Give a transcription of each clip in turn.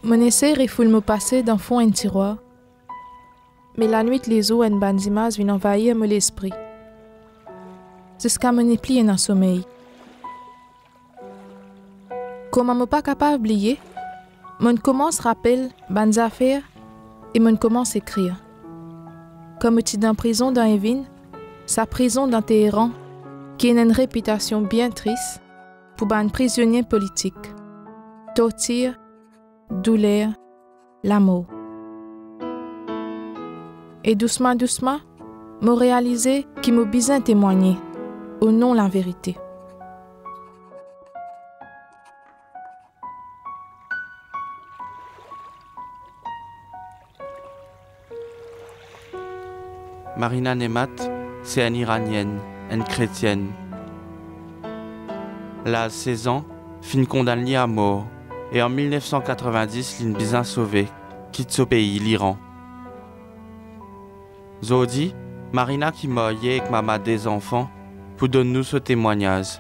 Mon essai refoule me passer d'un fond un tiroir. Mais la nuit, les eaux en bandimas viennent envahir mon l'esprit. Jusqu'à me plier dans le sommeil. Comme je ne suis pas capable d'oublier, je commence à rappeler mes affaires et je commence à écrire. Comme je suis dans la prison dans Evin, sa prison dans Téhéran, qui a une réputation bien triste pour un prisonnier politique. Torture, douleur, l'amour. Et doucement, doucement, je réalisé qu'il m'a besoin de témoigner, au nom de la vérité. Marina Nemat, c'est une Iranienne, une chrétienne. Elle a 16 ans, fin condamnée à mort, et en 1990, l'une bien sauvée, quitte ce pays, l'Iran. Zodi, Marina qui m'a avec maman des enfants, pour donner nous ce témoignage.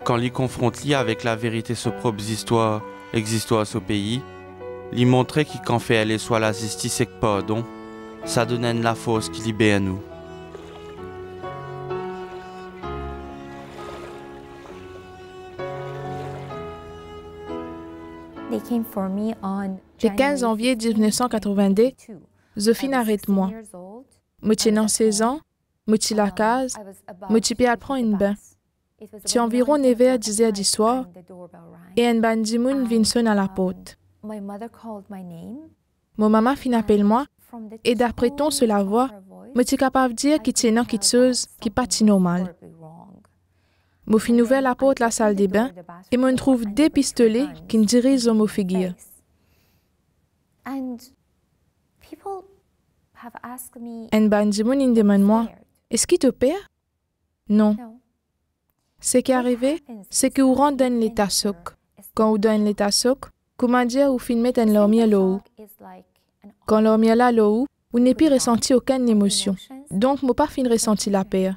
Quand l'y confronte avec la vérité sur propre histoire, existoire ce pays, l'y montrer qu'il qu'en fait elle soit la justice et que pardon, ça donne la force qui libère nous. Le 15 janvier 1982, Zofine arrête-moi. Je suis 16 ans, je suis la case, je suis à prendre une bain. C'est environ 9h, 10h du soir, et un bandimoun vient sonner à la porte. Mon maman fin appelle moi, et d'après ton sur la voix, je suis capable de dire qu'il y a quelque chose qui n'est pas normal. Je fin ouvert la porte de la salle de bain, et je trouve deux pistolets qui me dirigent sur ma figure. Un bandimoun demande moi, est-ce qu'il te perd? Non. Ce qui est arrivé, c'est que vous rentrez dans l'état soc. Quand vous dans l'état soc, comment dire, vous filmez un lormier là-haut. Quand lormier là-haut, vous n'avez pas ressenti aucune émotion. Donc, je n'ai pas fin ressenti la peur.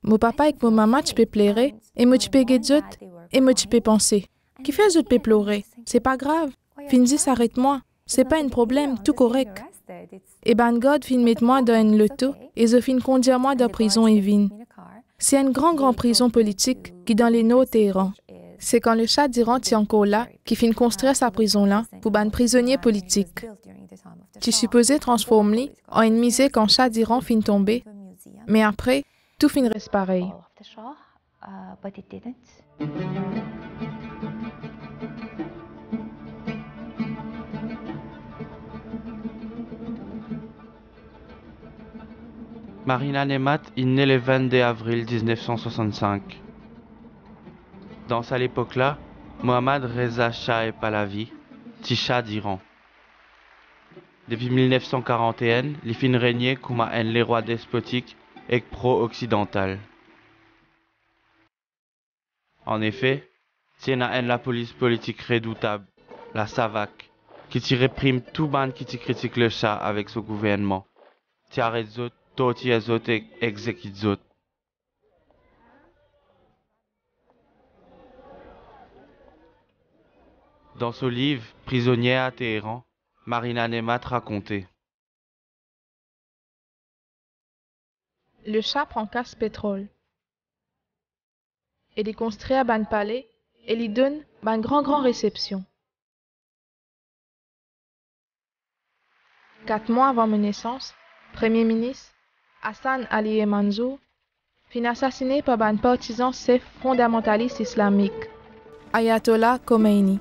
Mon papa et mon maman, tu peux pleurer, et moi, tu peux guérir, et moi, tu peux penser. Qui fait je peux pleurer? C'est pas grave. Finzi, arrête-moi. C'est pas un problème, tout correct. Et ben, God fin mettre moi dans un loto, et je fin conduire moi dans prison Evin. C'est une grande prison politique qui dans les nord Téhéran. C'est quand le Shah d'Iran est encore là, qui fin construire sa prison là pour ban prisonnier politique. Tu supposais transformer en une misère quand Shah d'Iran fin tomber, mais après, tout fin reste pareil. Marina Nemat est née le 22 avril 1965. Dans cette époque-là, Mohammad Reza Shah Pahlavi, Shah d'Iran. Depuis 1941, il fin régner comme un roi despotique et pro-occidental. En effet, c'est la police politique redoutable, la SAVAK, qui réprime tout ban qui critique le Shah avec son gouvernement. Qui arrête zot, torture zot et exécute zot. Dans ce livre, Prisonnière à Téhéran, Marina Nemat racontait. Le Shah prend casse pétrole. Il construit à ban palais et lui donne ban grand réception. 4 mois avant ma naissance, Premier ministre Hassan Ali Mansour fut assassiné par ban partisan chef fondamentaliste islamique, Ayatollah Khomeini,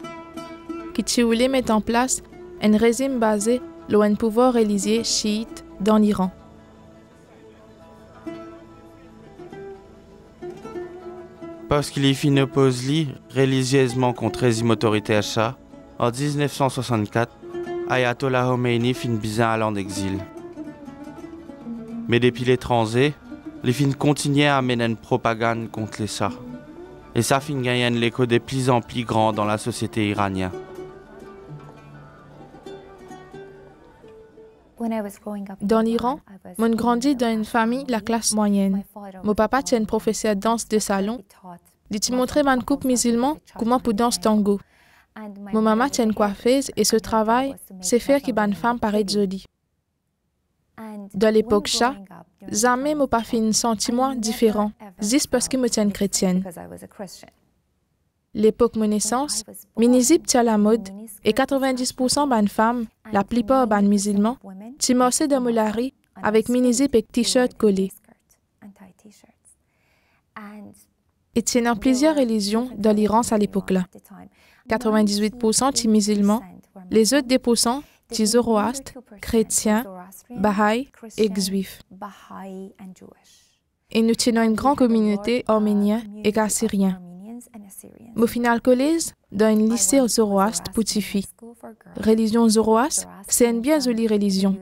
qui voulait mettre en place un régime basé sur un pouvoir religieux chiite dans l'Iran. Parce qu'il y fit une oppose religieusement contre le régime autoritaire Shah, en 1964, Ayatollah Khomeini fin bien allant d'exil. Mais depuis l'étranger, les fins continuaient à mener une propagande contre les Shah. Et ça fin gagnant l'écho de plus en plus grand dans la société iranienne. Dans l'Iran, je grandis dans une famille de la classe moyenne. Mon papa était un professeur de danse de salon Il t'a montré ban couple musulman comment pour danser tango. Mon maman tient une coiffeuse et ce travail, c'est faire que ban femme paraît jolie. Dans l'époque chat, jamais m'ont pas fait un sentiment différent, juste parce que me tienne chrétienne. L'époque mon naissance, mini-zip tient la mode et 90% ban femmes, la plupart ban musulmans, t'y morcé de moulari avec mini-zip et t-shirt collés. Et tiennent plusieurs religions dans l'Iran à l'époque-là. 98% t'y musulmans, les autres 2% t'y zoroastres, chrétiens, bahai et juifs. Et nous tenons une grande communauté arménienne et assyrienne. Au final collège, dans un lycée zoroastre pour les filles. Religion zoroastre, c'est une bien jolie religion.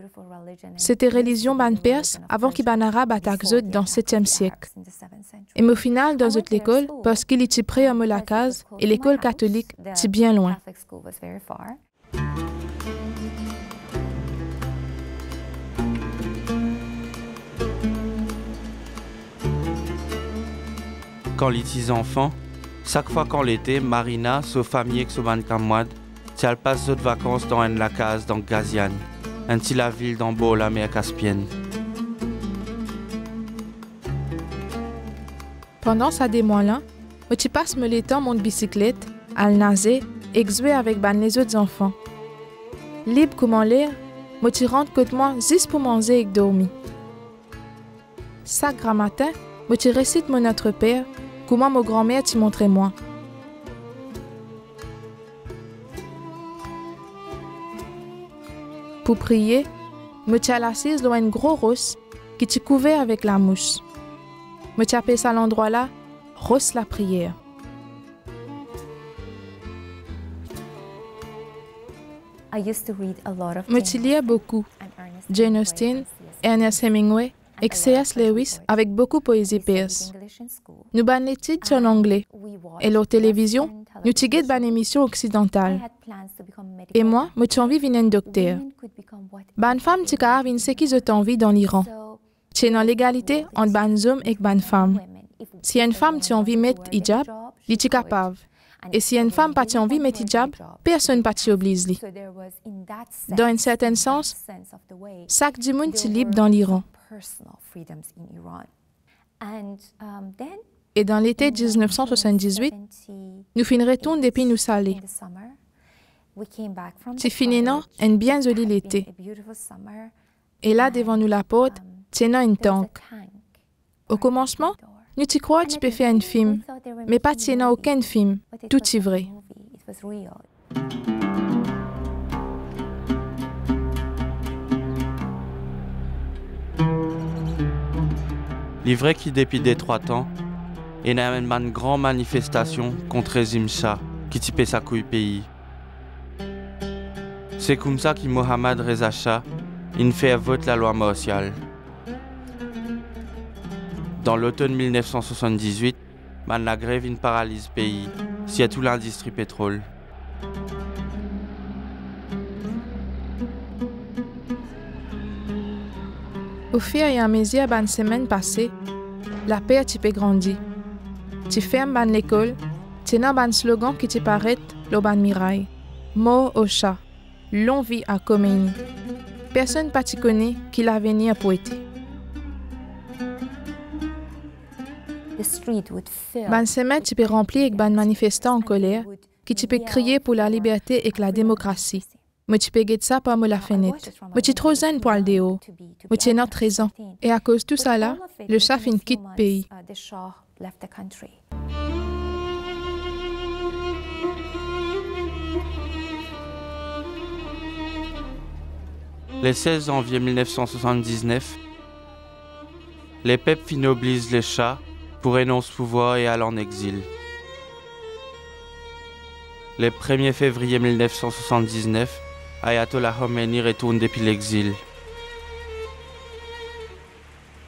C'était religion ban perse avant qu'il ban arabe attaque zot dans le 7e siècle. Et au final, dans toute l'école, parce qu'il était près à la case et l'école catholique était bien loin. Quand les petits enfants, chaque fois qu'en l'été, Marina, sa famille et son kamwad, elle passe d'autres vacances dans la case dans Gazian, un petit la ville d'en bas la mer Caspienne. Pendant ces mois-là, je passe me temps mon bicyclette, à nager et jouer avec les autres enfants. Libre comme en l'air, je rentre côté moi juste pour manger et dormir. Chaque grand matin, je récite mon Notre Père, comment mon grand-mère t'y montrait moi. Pour prier, je suis assise dans un gros rose qui est couvert avec la mouche. Je suis appelé à l'endroit là, rose la prière. Je lis beaucoup. Jane Austen, Ernest Hemingway et C.S. Lewis avec beaucoup de poésie perse. Nous ban l'étude en anglais. Et la télévision, nous tigons ban émission occidentale. Et moi, j'ai envie de devenir docteur. Ban femme t'y carave ce qui ont envie dans l'Iran. C'est dans l'égalité entre ban hommes et ban femmes. Si une femme a envie de mettre hijab, elle est capable. Et si une femme n'a pas envie de mettre hijab, personne n'a pas oblige. Dans un certain sens, chaque monde est libre dans l'Iran. Et dans l'été 1978, nous finirons depuis nous saler. C'est finalement un bien joli été. Et là, devant nous la porte, tenant une tank. Au commencement, nous t'y crois tu peux faire un film, mais pas tenant aucun film, tout est vrai. Livré qui depuis des 3 ans, il y a une grande manifestation contre Régime Shah qui typait sa couille pays. C'est comme ça que Mohammad Reza Shah il fait voter la loi martiale. Dans l'automne 1978, la grève paralyse le pays, s'il y a tout l'industrie pétrole. Au fur et à mesure de la semaine passée, la paix a grandi. Tu fermes l'école, tu as un slogan qui paraît le ban mirail. Mort au chat, longue vie à Khomeini. Personne ne connaît qui l'avenir pour être. Ban semaine tu peux remplir avec ban manifestants en colère qui tu peux crier pour la liberté et la démocratie. Moi tu peux guetter ça par la fenêtre. Moi tu es trop jeune pour aller dehors. Moi tu as 13 ans. Et à cause de tout ça là, le chat fin quitte le pays. Le 16 janvier 1979, les peuples finoblisent les chats pour énoncer pouvoir et aller en exil. Le 1er février 1979, Ayatollah Khomeini retourne depuis l'exil.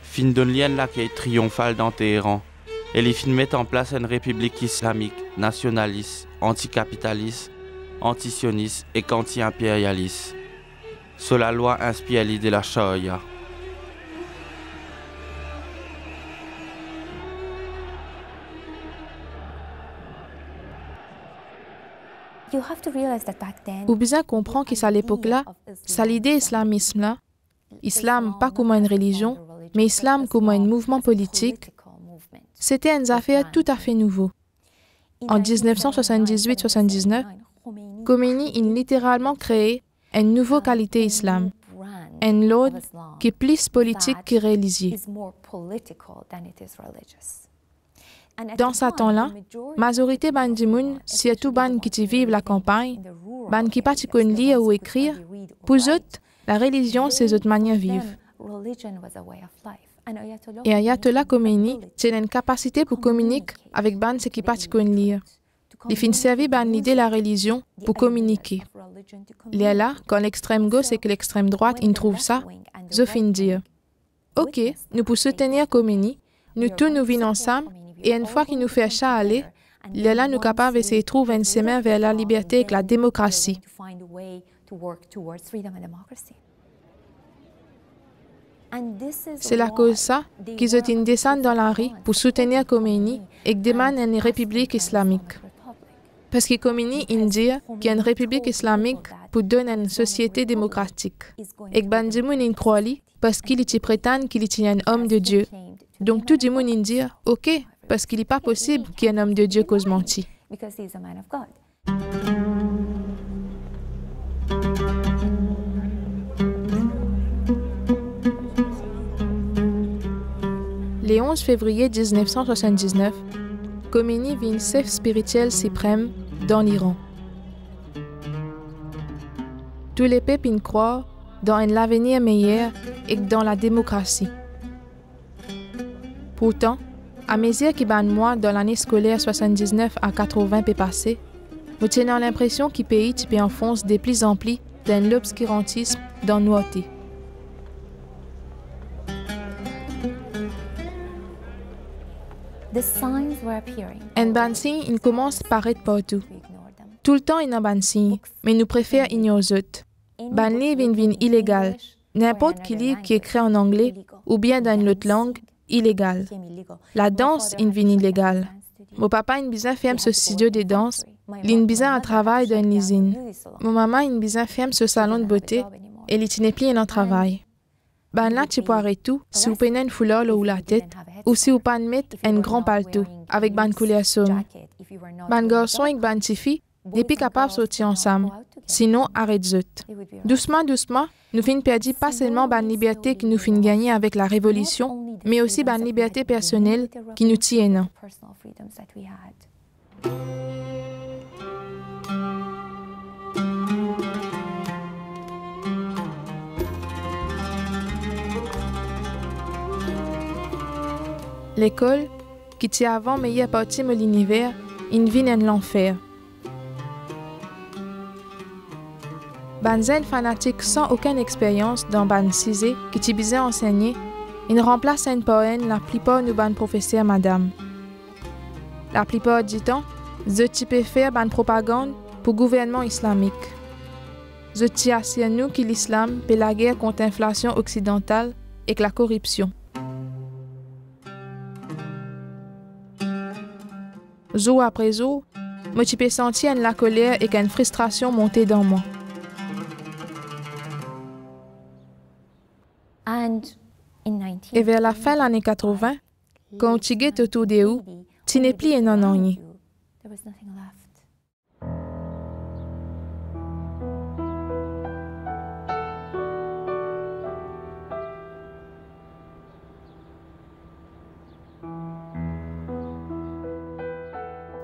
Fin donne lien l'accueil triomphal dans Téhéran et les fins mettent en place une république islamique, nationaliste, anticapitaliste, antisioniste et anti-impérialiste. Sur la loi inspire l'idée de la charia. Ou bien comprend que à l'époque-là, ça l'idée islamisme-là, islam pas comme une religion, mais islam comme un mouvement politique, c'était une affaire tout à fait nouveau. En 1978-79, Khomeini a littéralement créé une nouvelle qualité islam, un l'autre qui est plus politique que religieux. Dans ce temps-là, majorité bandimoun, surtout ban qui vivent la campagne, ban qui pas lire ou écrire, pour eux, la religion c'est une manière de vivre. Et Ayatollah Khomeini a une capacité pour communiquer avec ban qui pas lire. Il finit servir ban l'idée la religion pour communiquer. Il est là, quand l'extrême gauche et que l'extrême droite ils trouvent ça, je finis dire, OK, nous pour soutenir Khomeini, nous tous nous venons ensemble. Et une fois qu'il nous fait ça aller, il est là nous capables d'essayer de trouver un chemin vers la liberté et la démocratie. C'est la cause ça qu'ils ont descendu dans la rue pour soutenir Khomeini et demandent une république islamique. Parce que Khomeini dit qu'il y a une république islamique pour donner une société démocratique. Et que Bandimoun croit parce qu'il prétend qu'il est un homme de Dieu. Donc tout le monde dit OK, parce qu'il n'est pas possible qu'il y ait un homme de Dieu cause menti. Le 11 février 1979, Khomeini devient chef spirituel suprême dans l'Iran. Tous les peuples croient dans un avenir meilleur et dans la démocratie. Pourtant, à mesure que ban mois dans l'année scolaire 79 à 80 peut passer, nous tenons l'impression que le pays peut enfoncer de plus en plus dans l'obscurantisme dans nos côtés. Un ban signe, il commence à paraître partout. Tout le temps, il y a un ban signe, mais nous préférons ignorer les autres. Ban livre est illégal. N'importe quel livre qui est écrit en anglais ou bien dans une autre langue, illégal. La danse est illégale. Mon papa a besoin de faire ce studio de danse. Il a besoin de travail dans une usine. Mon maman a besoin de faire ce salon de beauté et il n'est plus en travail. Ben là, tu peux arrêter tout si vous prenez une foulard ou la tête ou si vous pas mettre un grand palto avec ban couleur somme. Ben garçon et ban fille n'est plus capable de sortir ensemble. Sinon, arrête-zut. Doucement, doucement, nous finissons perdre pas seulement la liberté que nous finissons gagner avec la révolution, mais aussi la liberté personnelle qui nous tient. L'école, qui était avant meilleure partie de l'univers, une vie en l'enfer. Banzen fanatique sans aucune expérience dans ban cisé qui t'y bisait enseigner, il remplace une poène la plupart de ban professeurs madame. La plupart du temps, je peux faire ban propagande pour le gouvernement islamique. Je tiens à nous que l'islam peut la guerre contre l'inflation occidentale et la corruption. Jour après jour, je peux sentir la colère et une frustration monter dans moi. Et vers la fin de l'année 80, quand tu es autour de vous, tu n'es plus un ennui.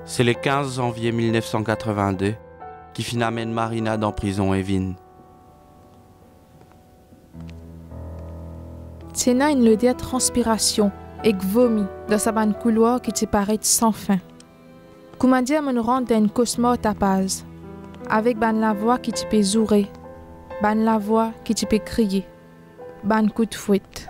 C'est le 15 janvier 1982 qui finit amène Marina dans prison Evin. Tiena une l'odeur de transpiration et vomi dans sa bande couloir qui te paraît sans fin. Comment dire me rendre dans une cosmo tapaz, avec ban la voix qui te peut zourer, ban la voix qui te peut crier, ban coup de fouette.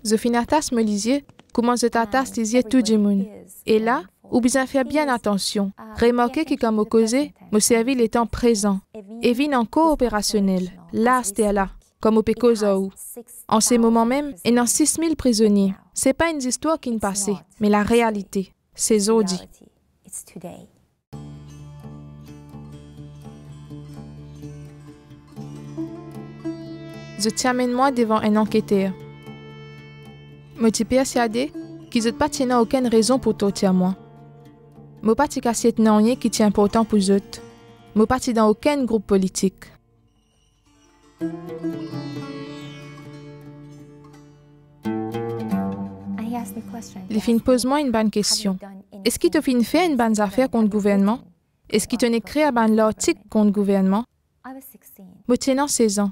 Je finis attache me lisier, comment je t'attache lisier tout du monde. Et là, ou bien faire bien attention. Remarquez que comme au causé, me servit les temps présents. Et vin en coopérationnel. Là, c'était là. comme au Pécozaou. En ces moments même, il y a 6 000 prisonniers. C'est pas une histoire qui ne passait, mais la réalité. C'est Zodi. Je t'amène moi devant un enquêteur. Je suis persuadé qu'ils n'ont pas aucune raison pour torturer moi. Je ne suis pas cassé rien qui est important pour eux. Je ne suis pas dans aucun groupe politique. Les filles posent-moi une bonne question. Est-ce qu'ils te fin fait une bonne affaire contre le gouvernement? Est-ce qu'ils t'ont écrit un bon article contre le gouvernement? Je tiens 16 ans.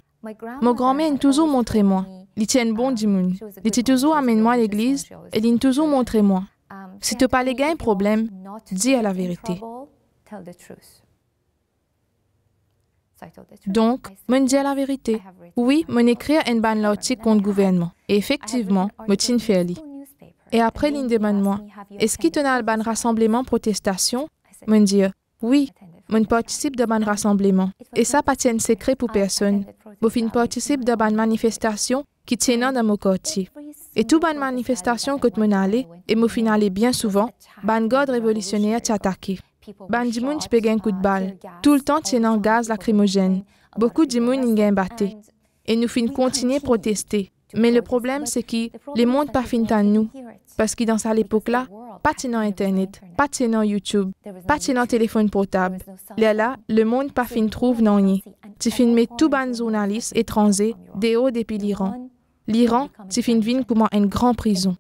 Mon grand-mère a toujours montré moi. Il tient bon du monde. Il t'a toujours amené moi à l'église et il a toujours montré moi. Si tu n'as pas un problème, dis la vérité. Donc, je dis la vérité. Oui, je écrit un bon article contre le gouvernement. Et effectivement, je tiens fait. Et après, il demande moi, est-ce qu'il y a un bon rassemblement protestation? Je dis, oui, je participe de bon rassemblement. Et ça pas un secret pour personne. Je participe de bonne manifestation qui tient dans mon quartier. Et toute bonne manifestation que je allais, et je fin allé bien souvent, ban garde révolutionnaire t'attaquer. Ban du monde peut un coup de balle. Tout le temps tenant gaz lacrymogène. Beaucoup de monde y a batté. Et nous fin continuer à protester. Mais le problème, c'est que les mondes pas fin à nous. Parce que dans cette époque-là, pas tenant Internet, pas tenant YouTube, pas tenant téléphone portable. Là, le monde pas fin trouve non ni. Tu filmes tout ban journalistes étrangers, des hauts depuis l'Iran. L'Iran, tu fin vin comme une grande prison.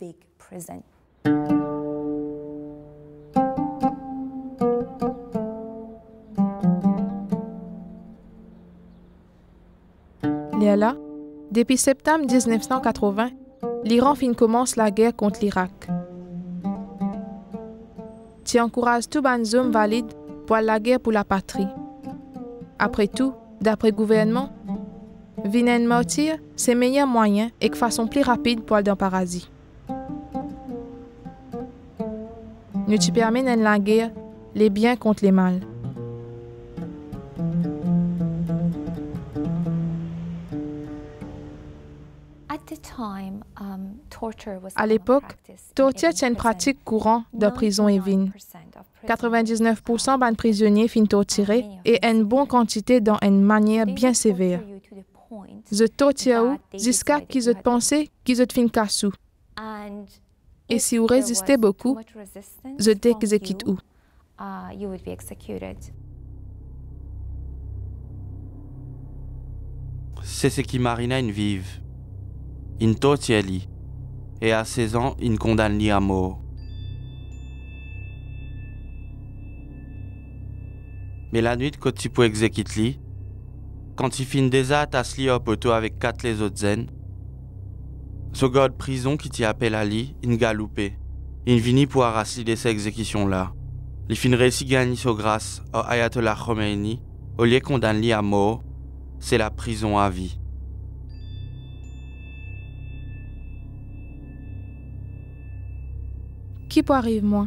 Là, depuis septembre 1980, l'Iran commence la guerre contre l'Irak. Tu encourages tous les hommes valides pour la guerre pour la patrie. Après tout, d'après le gouvernement, venir mentir, c'est le meilleur moyen et de façon plus rapide pour aller dans le paradis. Nous te permet dans la guerre les biens contre les mal. À l'époque, torture est une pratique courante de prison et vin. 99% des prisonniers finissent torturés et une bonne quantité dans une manière bien sévère. Je torture jusqu'à ce qu'ils pensent qu'ils ont fin cassou. Et si vous résistez beaucoup, je t'exécute où. C'est ce qui Marina une vive. Il torture li. Et à 16 ans, il condamne li à mort. Mais la nuit, quand tu peux exécuter li, quand il finit déjà attache li au poteau avec 4 les autres zen, ce gars de prison qui t'y appelle à li, il galoupé. Il finit pour arracher de ces exécutions-là. Il finit réussi gagner sa grâce au Ayatollah Khomeini, au lieu qu'on condamne li à mort, c'est la prison à vie. Qui peut arriver moi?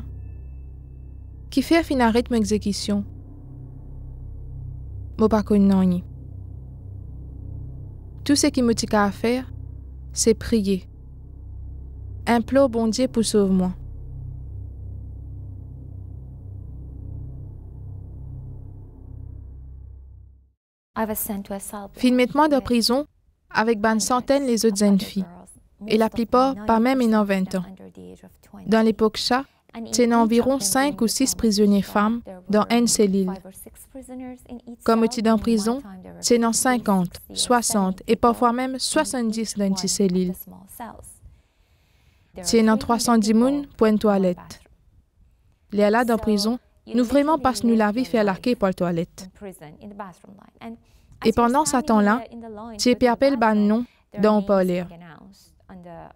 Qui fait fin arrête mon exécution? Moi pas connu non. Tout ce qui me tient à faire, c'est prier. Implore bon Dieu pour sauver moi. Fin mettre-moi de prison avec une centaine les autres jeunes filles. Et la plupart pas même en 20 ans. Dans l'époque chat, il y a environ 5 ou 6 prisonniers femmes dans une cellule. Comme tu es en prison, il y a 50, 60 et parfois même 70 dans une cellule. Il y a 310 personnes pour une toilette. Les là dans prison, nous vraiment passons la vie faire la queue pour la toilette. Et pendant ce temps-là, tu appelles un nom dans le parler.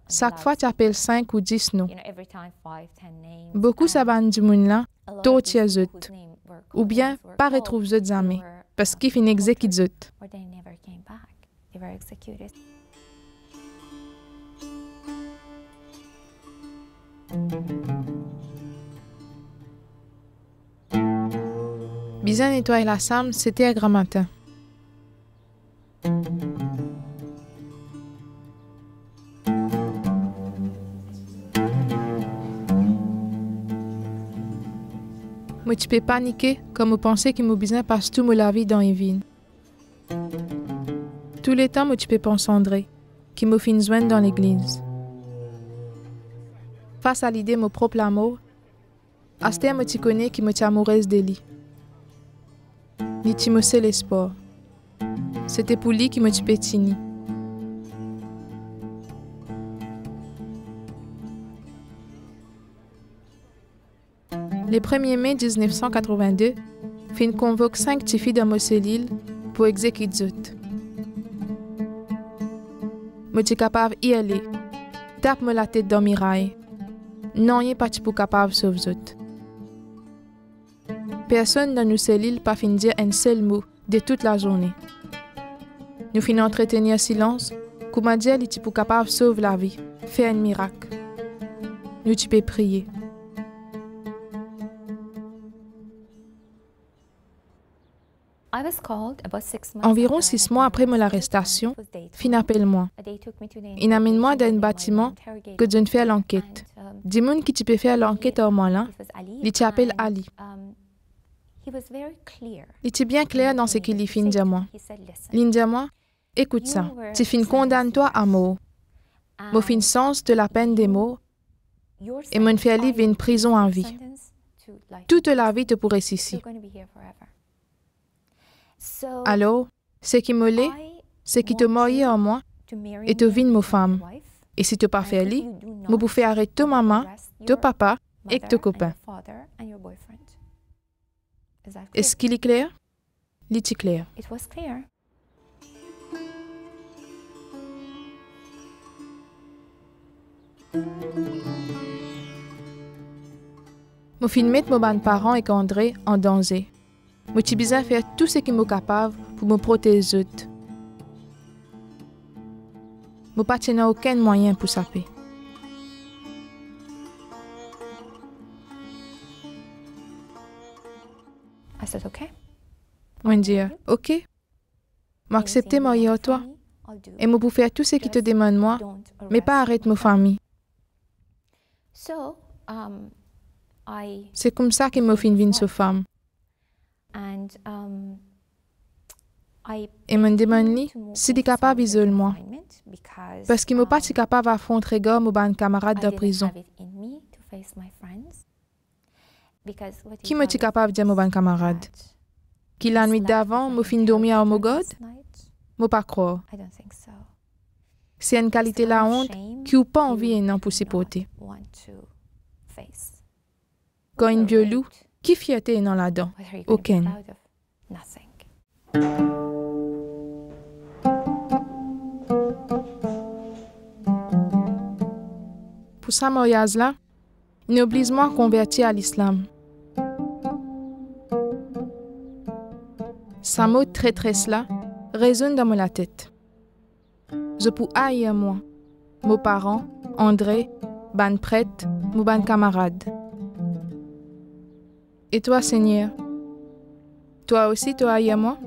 Chaque fois, tu appelles 5 ou 10 noms. Beaucoup de du monde là, torture eux. Ou bien, pas retrouve eux jamais, parce qu'ils finissent exécuter eux. Bizan et toi et la Sam, c'était un grand matin. Moi, tu peux paniquer comme je pensais que mon besoin passe tout la vie dans une vie. Tous les temps, moi, tu peux penser André, qui m'a fait joindre dans l'église. Face à l'idée de mon propre amour, Aster me tu connais qui me tient amoureuse d'Eli. Ni tu me sais l'espoir. C'était pour lui qui me tu pétini. Le 1er mai 1982, Fin convoque 5 petites filles dans mon cellule pour exécuter zut. Je suis capable d'y aller. Tape-moi la tête dans le mirail. Non, il n'est pas capable sauf zut. Personne dans nos cellules pas fin dire un seul mot de toute la journée. Nous finissons entretenir silence, comme dire il est capable de sauver la vie, faire un miracle. Nous tu peux prier. Environ 6 mois après mon arrestation, Fin appelle-moi. Il amène-moi dans un bâtiment que je fais l'enquête. Dis moun qui tu peux faire l'enquête au moment là, il t'appelle Ali. Il était bien clair dans ce qu'il fin dit à moi. Il dit à moi, écoute ça, tu fin condamne-toi à mort. Mon fin sens de la peine des morts et mon fait vivre une prison en vie. Toute la vie te pourrait ici. Alors, ce qui me l'est, c'est qu'il te marié en moi et te vine ma femme. Et si tu pas fait li, je peux faire arrêter ta maman, ton papa et ton copain. Est-ce qu'il est clair? Il est clair. Je fin mettre mes parents et André en danger. Je suis besoin de faire tout ce qui est capable pour me protéger. Je n'ai pas aucun moyen pour saper. Je dis, OK. Je accepte de toi. Et je peux faire tout ce qui te demande moi, mais pas arrêter ma famille. C'est comme ça que je fin vine cette femme. Et me demande si tu es capable d'isoler moi. Parce qu'il ne pas capable d'affronter mes camarades de prison. Qui me capable de dire mes camarades? Qui la nuit d'avant me fin dormir à Omogod? Je ne pas croire. C'est une qualité la honte qui n'a pas envie de pour s'y porter. Quand une biolou, qui fierté dans la dent? Aucune. Pour ça mariage-là, il oblige moi à convertir à l'islam. Ça mot traîtresse-là résonne dans ma tête. Je peux haïr moi, mes parents, André, ban prêtre, mes ban camarades. Et toi, Seigneur? Toi aussi, tu haïs moi?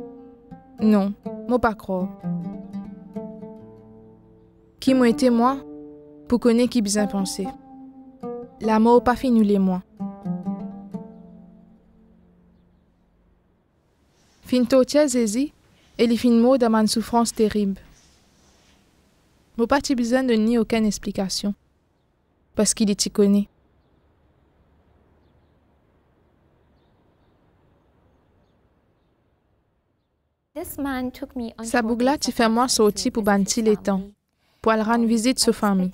Non, moi pas croire. Qui m'a été moi pour connaître qui bien penser? La mort pas fini les moi. Fin totier zézi, et les fin mots dans ma souffrance terrible. Moi pas besoin de ni aucune explication, parce qu'il est t'y connaît. Sa bougla tu fais moi sortir pour bantir les temps, pour aller rendre visite à sa famille.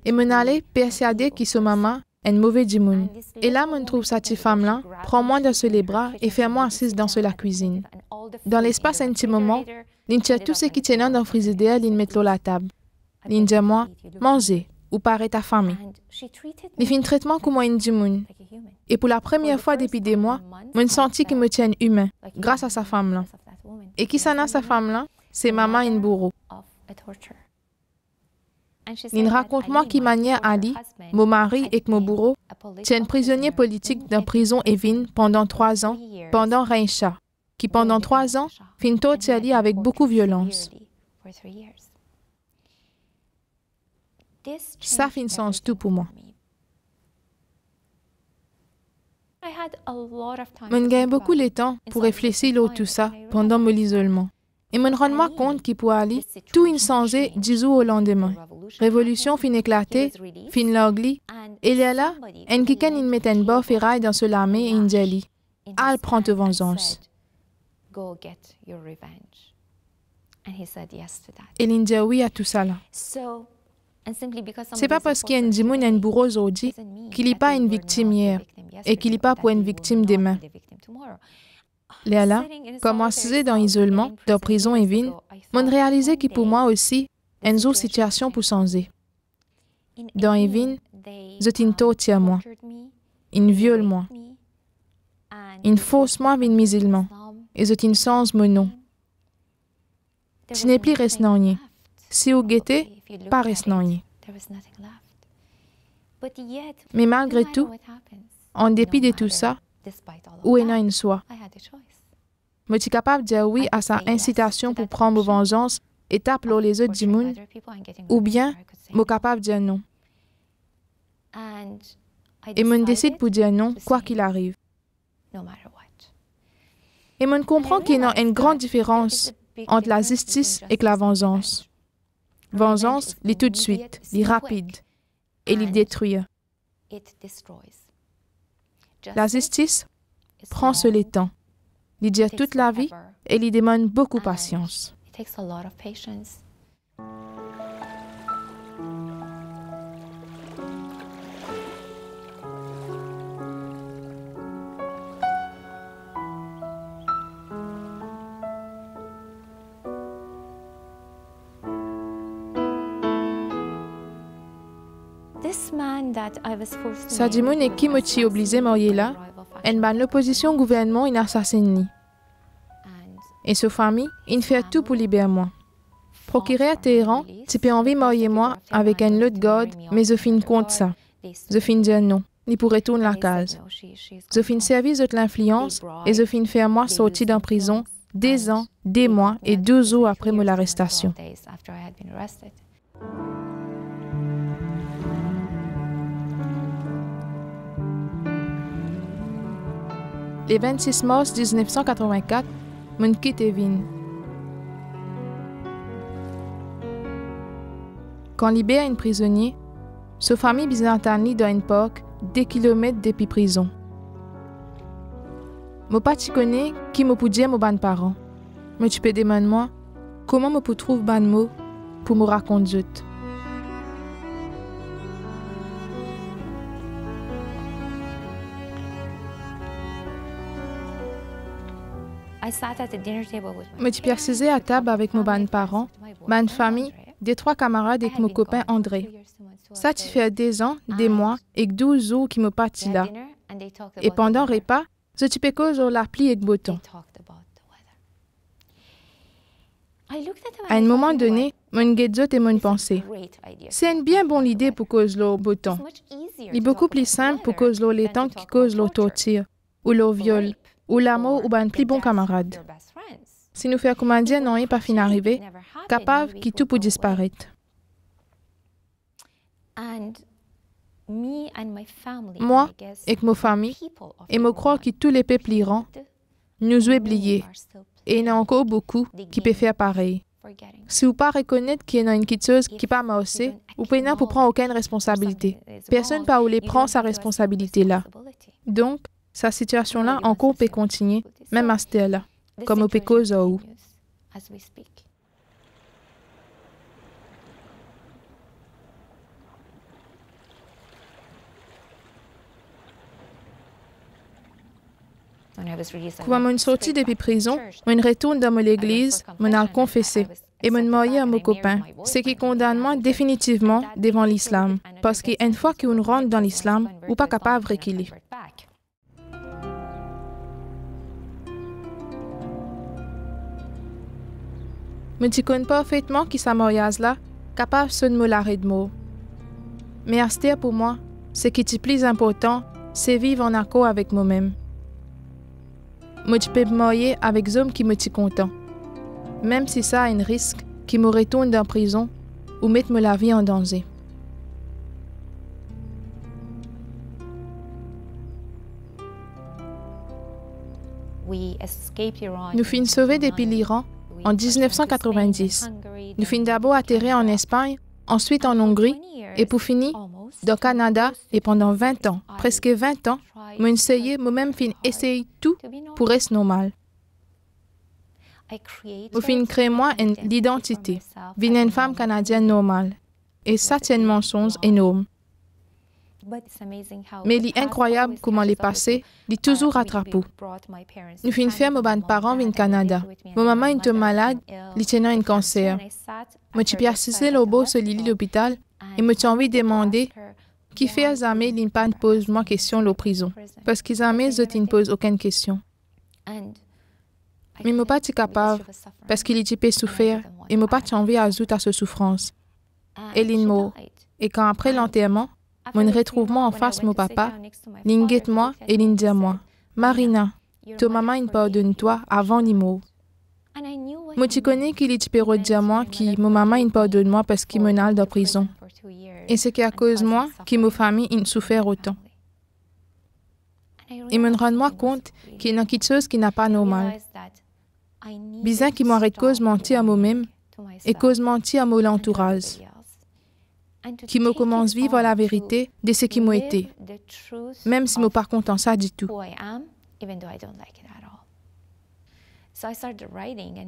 Et m'en aller persuader que sa maman est une mauvaise dimoun. Et là, me trouve sa petite femme-là, prends-moi dans les bras et fais-moi assise dans la cuisine. Dans l'espace un petit moment, l'in tient tout ce qui tient dans le frigidaire, l'in met l'eau à la table. L'in dit moi, mangez, ou paraît ta famille. Il fait un traitement comme une dimoun. Et pour la première fois depuis des mois, je senti qu'il me tient humain, grâce à sa femme-là. Et qui s'en a sa femme-là? C'est maman et bourreau. Il raconte-moi qui manière Ali, mon mari et mon bourreau, tiennent prisonnier politique dans prison Evin pendant 3 ans, pendant Reincha, qui pendant 3 ans, fin torturé avec beaucoup de violence. Ça fin sens tout pour moi. Je gagne beaucoup de temps pour réfléchir à tout ça pendant mon isolement. Et je me rends compte qu'il peut aller tout inchangé du jour au lendemain. Révolution fin éclatée, fin l'angli, et il y a là, un qui can met un bas ferraille dans ce lamé et une jelly. Elle prend de vengeance. Et il dit oui à tout ça là. C'est pas parce qu'il y a un dimoun et un bourreau aujourd'hui qu'il n'est pas une victime hier et qu'il n'est pas pour une victime demain. Léala, comme moi suis dans l'isolement, dans prison et vine, m'ont réalisé que pour moi aussi, une autre situation pour changer. Dans Evin, je une torture moi, une viole moi, une fausse moi vin musulman, et je une change mon nom. Tu n'es plus resnagné. Si vous guettez, pas resnagné. Mais malgré tout, en dépit de tout ça, où est une soi? Je suis capable de dire oui à sa incitation pour prendre vengeance et taper les autres du monde, ou bien je suis capable de dire non. Et je décide pour dire non, quoi qu'il arrive. Et je comprends qu'il y a une grande différence entre la justice et la vengeance. Vengeance, elle est tout de suite, elle est rapide, et elle détruit. La justice prend sur le temps. Il dure toute la vie et il demande beaucoup de patience. Sadimoun et qui me obligé à marier là, en ban l'opposition au gouvernement in assassiné. Et sa famille, il fait tout pour libérer moi. Procuré à Téhéran, tu peux envie de marier moi avec un autre garde, mais je finis contre ça. Je finis dire non, il pourrait tourner la case. Je finis servir de l'influence et je finis faire moi sortir d'en prison des ans, des mois et 2 jours après mon arrestation. Le 26 mars 1984, je quitte Evin. Quand libère un prisonnier, sa famille byzantine dans un parc 2 kilomètres depuis prison. Je ne sais pas qui me peut dire mes bons parents, mais tu peux demander moi comment je peux trouver bon mot pour me raconter. Je suis assise à table avec mes bons parents, ma famille, des 3 camarades et mon copain André. Ça fait 2 ans, des mois et 12 jours qui me partent là. Et pendant le repas, je suis cause sur la pluie et le beau temps. À un moment donné, mon guetzot et mon pensée. C'est une bien bonne idée pour cause le beau temps. Il est beaucoup plus simple pour cause les temps qui cause le torture, ou le viol, ou l'amour ou un plus bon camarade. Si nous faisons comment dire non, pas fin arrivé, capable que tout peut disparaître. Moi, et ma famille, et me crois que tous les peuples iront, nous oubliés, et il y en a encore beaucoup qui peuvent faire pareil. Si vous ne reconnaissez pas qu'il y a une petite chose qui n'est pas marché, vous pouvez pas prendre aucune responsabilité. Personne ne peut prendre sa responsabilité là. Donc, sa situation-là encore peut continuer, même à ce là, comme au pécose ou. Quand je suis sortie depuis prison, je retourne dans l'église, je suis confessé et je suis marié à mon copain, ce qui condamne moi définitivement devant l'islam, parce qu'une fois qu'on rentre dans l'islam, on n'est pas capable de reculer. Je connais parfaitement que ce mariage-là capable de me l'arrêter de mots. Mais à ce pour moi, ce qui est plus important, c'est vivre en accord avec moi-même. Je peux me marier avec des hommes qui me sont contents, même si ça a un risque qui me retourne dans la prison ou mette la vie en danger. Nous fîmes sauver depuis l'Iran en 1990. Nous fîmes d'abord atterrir en Espagne, ensuite en Hongrie, et pour finir, au Canada, et pendant 20 ans, presque 20 ans, nous même essayé tout pour être normal. Nous fîmes créer moi l'identité, d'une femme canadienne normale. Et ça, c'est un mensonge énorme. Mais il est incroyable comment les passés, il toujours rattrapé. Nous fîmes faire mes parents au Canada. Mon maman était malade, il tenait un cancer. Je suis assisté au beau sur l'hôpital et me suis envie de demander qui fait jamais ils ne posent moi question à la prison. Parce qu'ils jamais ils ne posent aucune question. Mais je n'ai pas été capable parce qu'il était souffert et je n'ai pas envie d'ajouter à cette souffrance. Et il mort. Et quand après l'enterrement, je retrouve moi en face de mon papa, il guette moi et il dit à moi, Marina, ta maman ne pardonne toi avant qu'il meure. Moi, tu connais qu'il est pour dire moi que ma maman ne pardonne moi parce qu'il me n'a dans la prison. Et c'est à cause de moi que ma famille a souffert autant. Et me rends moi compte qu'il y a quelque chose qui n'est pas normal. Bizarre qu'il m'arrête cause mentir à moi-même et cause mentir à mon entourage. Qui me commence à vivre la vérité de ce qui m'a été, même si je ne suis pas content de ça du tout.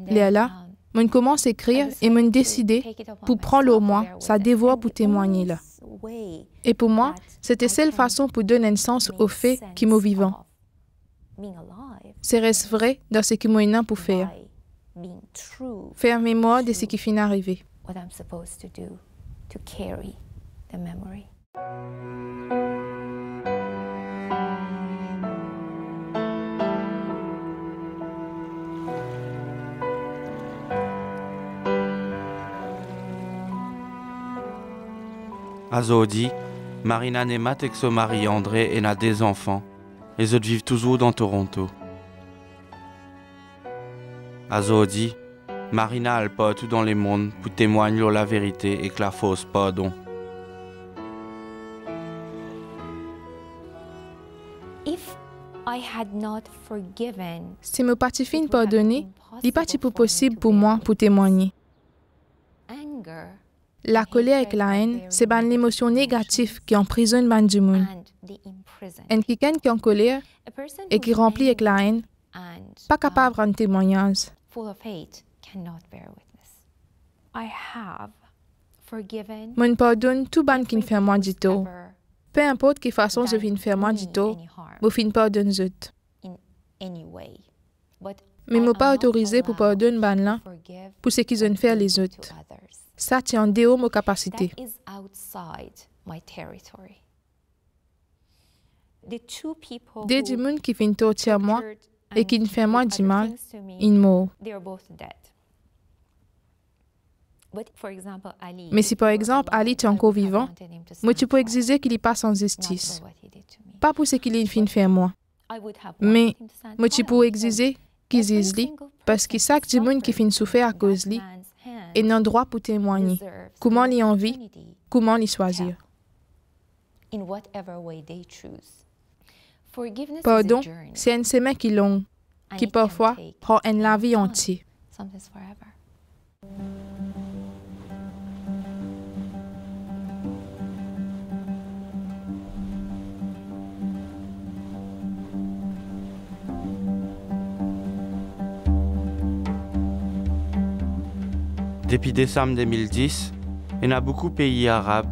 Là, je commence à écrire et je décide pour prendre au moins sa devoir pour témoigner là. Et pour moi, c'était la seule façon pour donner un sens au fait qu'il m'est vivant. C'est reste vrai dans ce qui m'a pour faire. Faire mémoire de ce qui finit d'arriver. To carry the memory. Azodi, Marina Nemat avec son mari André et a des enfants. Les autres vivent toujours dans Toronto. Azodi, Marina a pas tout dans le monde pour témoigner la vérité et que la fausse pardon. Si me parti fin pardonner, il n'est pas possible pour moi pour témoigner. La colère et la haine, c'est une émotion négative qui emprisonne ban du monde. Et quelqu'un qui est en colère et qui remplit avec la haine, pas capable de rendre témoignage. Je pardonne tout ban qui fait moi du tort. Peu importe quelle façon je viens faire moi du tort, je ne pardonne pas. Mais je ne suis pas autorisé pour pardonner ban là pour ce qu'ils ont fait les autres. Ça tient en dehors de mes capacités. Des gens qui viennent torturer moi et qui me font moi du mal, ils meurent. Mais si par exemple Ali est encore vivant, moi tu peux exiger qu'il y passe en justice. Pas pour ce qu'il vient faire moi. Mais moi tu peux exiger qu'il dise lui parce que chaque monde qui finit souffrir à cause de lui est un droit pour témoigner. Comment il en vit, comment il choisir. Pardon, c'est un chemin qui est long, qui parfois prend la vie entière. Depuis décembre 2010, il y a beaucoup de pays arabes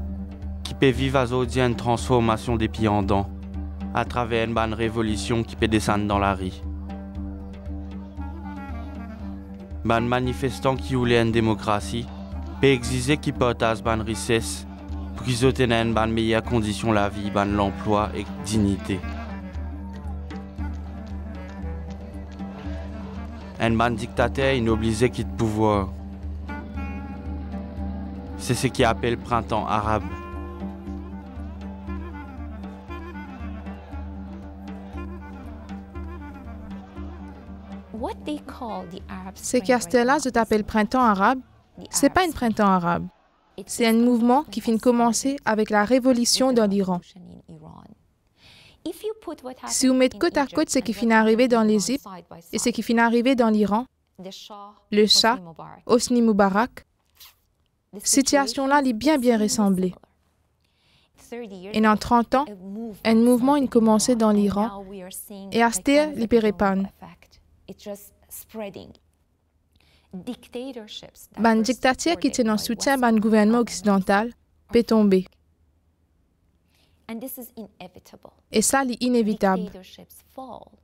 qui peuvent vivre aujourd'hui une transformation des pays en dents à travers une bonne révolution qui peut descendre dans la rue. Les manifestants qui voulaient une démocratie peuvent exiger qu'ils partagent une richesse pour qu'ils obtiennent une meilleure condition de la vie, l'emploi et la dignité. Un dictateur est obligé de quitter le pouvoir. C'est ce qui appelle le printemps arabe. Ce qu'Astella je t'appelle printemps arabe, c'est pas un printemps arabe. C'est un mouvement qui finit de commencer avec la révolution dans l'Iran. Si vous mettez côte à côte ce qui finit arrivé dans l'Égypte et ce qui finit arrivé dans l'Iran, le Shah, Hosni Moubarak, cette situation-là est bien ressemblée. Et dans 30 ans, un mouvement a commencé dans l'Iran et à cette heure, il pérépanne. Ban dictature qui tient en soutien ban gouvernement occidental peut tomber. Et ça, c'est inévitable.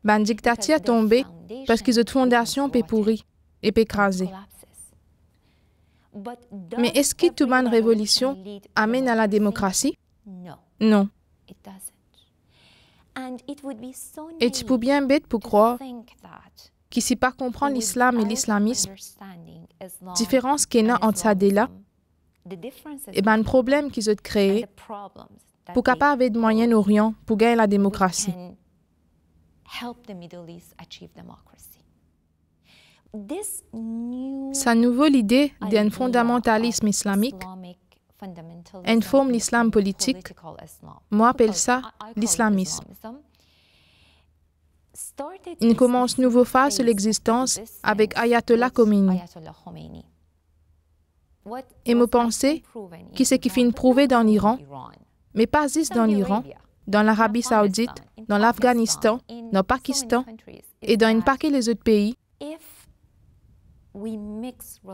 Ban dictature tomber parce que cette fondation peut pourrir et peut écraser. Mais est-ce que toute bonne révolution amène à la démocratie? Non. Et tu peux bien bête pour croire que si pas comprendre l'islam et l'islamisme, différence qu'il y a entre ça et là, et ben le problème qu'ils ont créé pour capable de Moyen-Orient pour gagner la démocratie. Sa nouvelle idée d'un fondamentalisme islamique, une forme l'islam politique, moi appelle ça l'islamisme. Il commence une nouvelle phase de l'existence avec Ayatollah Khomeini. Et me pensais que ce qui finit prouvé dans l'Iran, mais pas juste dans l'Iran, dans l'Arabie Saoudite, dans l'Afghanistan, dans le Pakistan et dans un paquet les autres pays.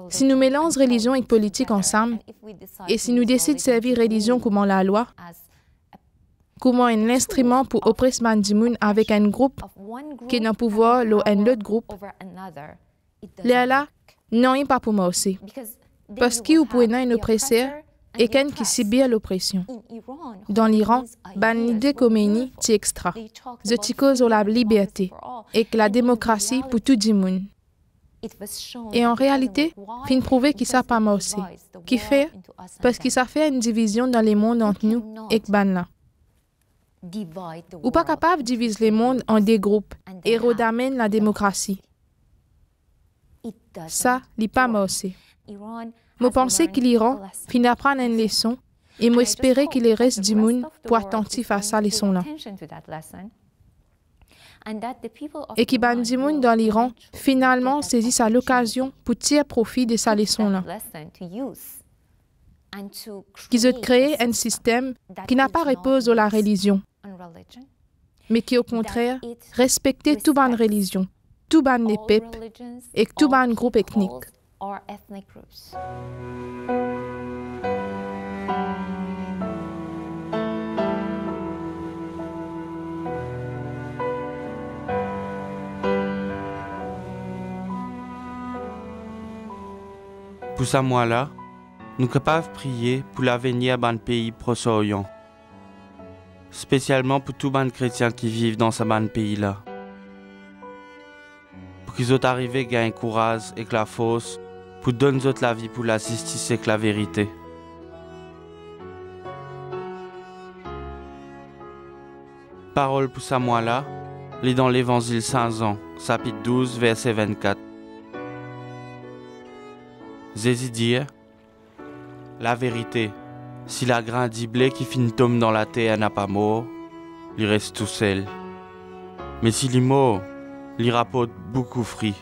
Si nous mélangeons religion et politique ensemble, et si nous décidons de servir religion comme la loi, comme un instrument pour oppresser Ban Ki-moon avec un groupe qui n'a pouvoir un autre groupe, là, non, pas pour moi aussi. Parce que vous pouvez un oppresseur et quelqu'un qui subit l'oppression. Dans l'Iran, ban l'idée Khomeini est extra. Je cause la liberté et la démocratie pour tout le monde. Et en réalité, fin prouver que ça pas moi aussi. Qui fait? Parce que ça fait une division dans les mondes entre nous et Banna. Ou pas capable de diviser les mondes en des groupes et redamène la démocratie. Ça, n'est pas moi aussi. Je pensais que l'Iran finit à prendre une leçon et j'espérais qu'il reste du monde pour attentif à sa leçon-là. Et que Ban Ki-moon dans l'Iran finalement saisisse à l'occasion pour tirer profit de sa leçon-là. Qu'ils ont créé un système qui n'a pas reposé sur la religion, mais qui au contraire respectait toute bonne religion, tout bonne les peuples et tout bon groupe ethnique. Pour ça, moi là, nous sommes capables de prier pour l'avenir d'un pays Proche-Orient, spécialement pour tous les chrétiens qui vivent dans ce pays-là. Pour qu'ils soient arrivés à gagner courage et la force pour donner la vie pour la justice et la vérité. Parole pour ça, moi là, lit dans l'Évangile Saint-Jean, chapitre 12, verset 24. Jésus dit, la vérité, si la grain de blé qui finit tombe dans la terre n'a pas mort, il reste tout seul. Mais s'il est mort, il rapporte beaucoup de fruits.